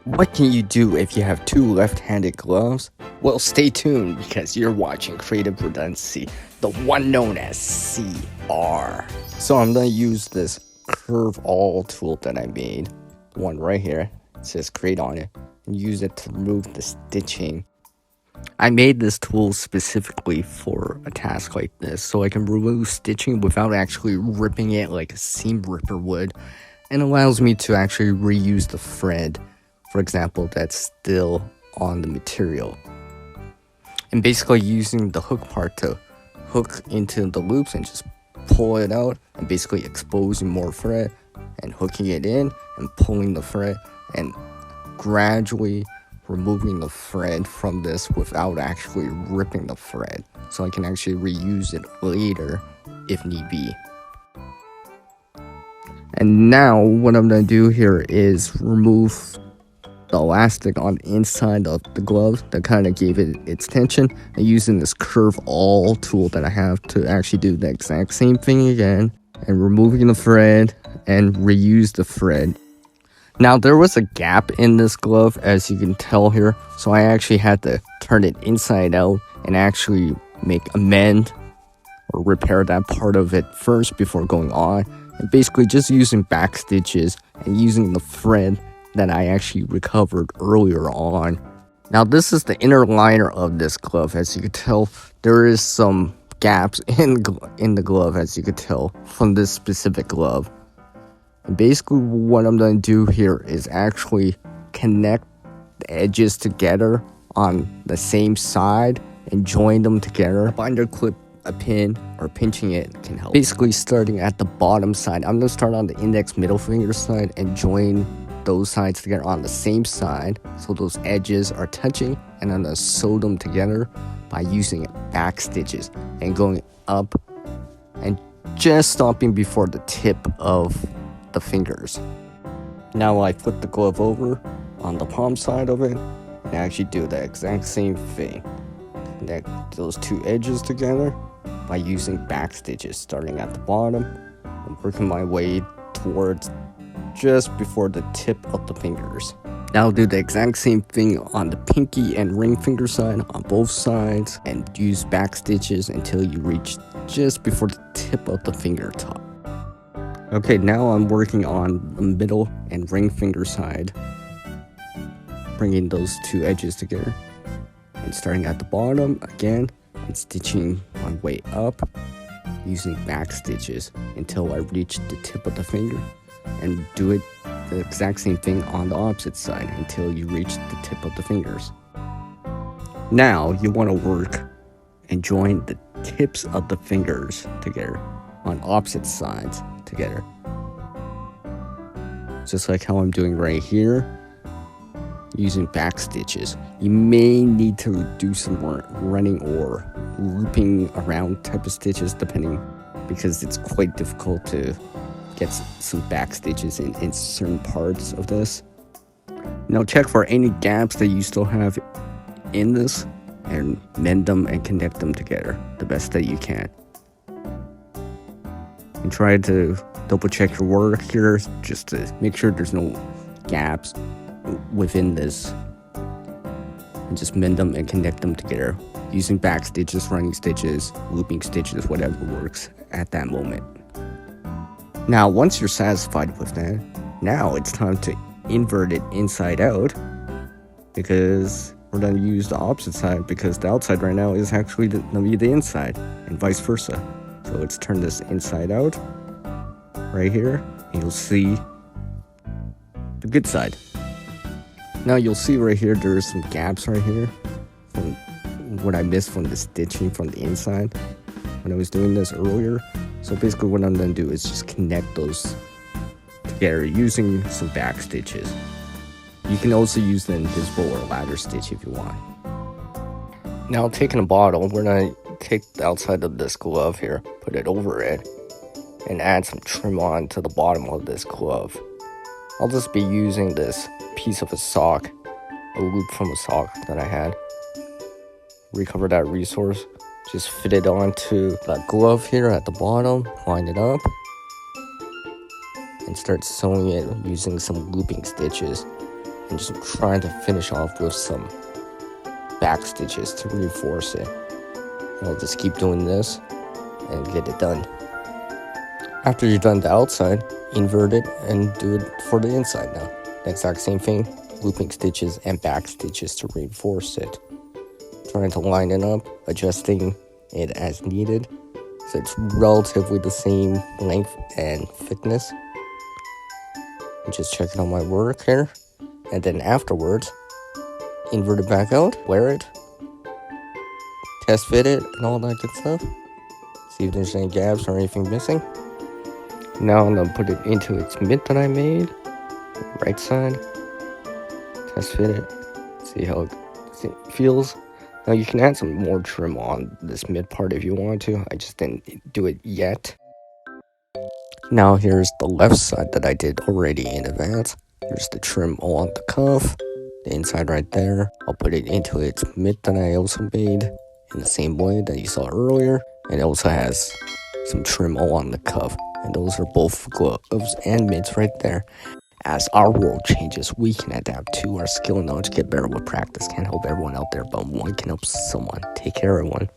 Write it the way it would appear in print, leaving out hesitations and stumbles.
What can you do if you have two left-handed gloves? Well, stay tuned because you're watching Creative Redundancy, the one known as CR. So I'm gonna use this curve all tool that I made, the one right here. It says create on it, and use it to remove the stitching. I made this tool specifically for a task like this, so I can remove stitching without actually ripping it like a seam ripper would, and allows me to actually reuse the thread, for example, that's still on the material. And basically using the hook part to hook into the loops and just pull it out, and basically exposing more thread and hooking it in and pulling the thread and gradually removing the thread from this without actually ripping the thread, so I can actually reuse it later if need be. And now what I'm going to do here is remove the elastic on the inside of the glove that kind of gave it its tension, and using this curve all tool that I have to actually do the exact same thing again and removing the thread and reuse the thread. Now there was a gap in this glove, as you can tell here, so I actually had to turn it inside out and actually amend or repair that part of it first before going on, and basically just using back stitches and using the thread that I actually recovered earlier on. Now this is the inner liner of this glove. As you can tell, there is some gaps in the glove, as you could tell from this specific glove. And basically what I'm going to do here is actually connect the edges together on the same side and join them together. A binder clip, a pin, or pinching it can help. Basically starting at the bottom side, I'm going to start on the index middle finger side and join those sides together on the same side so those edges are touching, and I'm going to sew them together by using back stitches and going up and just stopping before the tip of the fingers. Now I flip the glove over on the palm side of it and actually do the exact same thing. Connect those two edges together by using back stitches, starting at the bottom and working my way towards just before the tip of the fingers. Now I'll do the exact same thing on the pinky and ring finger side on both sides and use back stitches until you reach just before the tip of the finger top. Okay, now I'm working on the middle and ring finger side, bringing those two edges together and starting at the bottom again and stitching my way up using back stitches until I reach the tip of the finger, and do it the exact same thing on the opposite side until you reach the tip of the fingers. Now you want to work and join the tips of the fingers together on opposite sides together, just like how I'm doing right here using back stitches. You may need to do some more running or looping around type of stitches depending, because it's quite difficult to get some back stitches in certain parts of this. Now check for any gaps that you still have in this and mend them and connect them together the best that you can. And try to double check your work here just to make sure there's no gaps within this, and just mend them and connect them together using back stitches, running stitches, looping stitches, whatever works at that moment. Now once you're satisfied with that, now it's time to invert it inside out, because we're going to use the opposite side, because the outside right now is actually going to be the inside and vice versa. So let's turn this inside out right here, and you'll see the good side. Now you'll see right here there's some gaps right here from what I missed from the stitching from the inside when I was doing this earlier. So basically what I'm going to do is just connect those together using some back stitches. You can also use the invisible or ladder stitch if you want. Now taking a bottle, we're going to take the outside of this glove here, put it over it, and add some trim on to the bottom of this glove. I'll just be using this piece of a sock, a loop from a sock that I had. Recover that resource, just fit it onto that glove here at the bottom, line it up, and start sewing it using some looping stitches. and just trying to finish off with some back stitches to reinforce it. I'll just keep doing this and get it done. After you're done the outside, invert it and do it for the inside now. The exact same thing, looping stitches and back stitches to reinforce it. Trying to line it up, adjusting it as needed, so it's relatively the same length and thickness. And just checking on my work here, and then afterwards, invert it back out, wear it, test fit it, and all that good stuff. See if there's any gaps or anything missing. Now I'm gonna put it into its mitt that I made, right side, test fit it, see how it feels. Now you can add some more trim on this mid part if you want to. I just didn't do it yet. Now here's the left side that I did already in advance. Here's the trim along the cuff, the inside right there. I'll put it into its mid that I also made in the same way that you saw earlier. And it also has some trim along the cuff. And those are both gloves and mitts right there. As our world changes, we can adapt to our skill and knowledge, get better with practice. Can't help everyone out there, but one can help someone. Take care, everyone.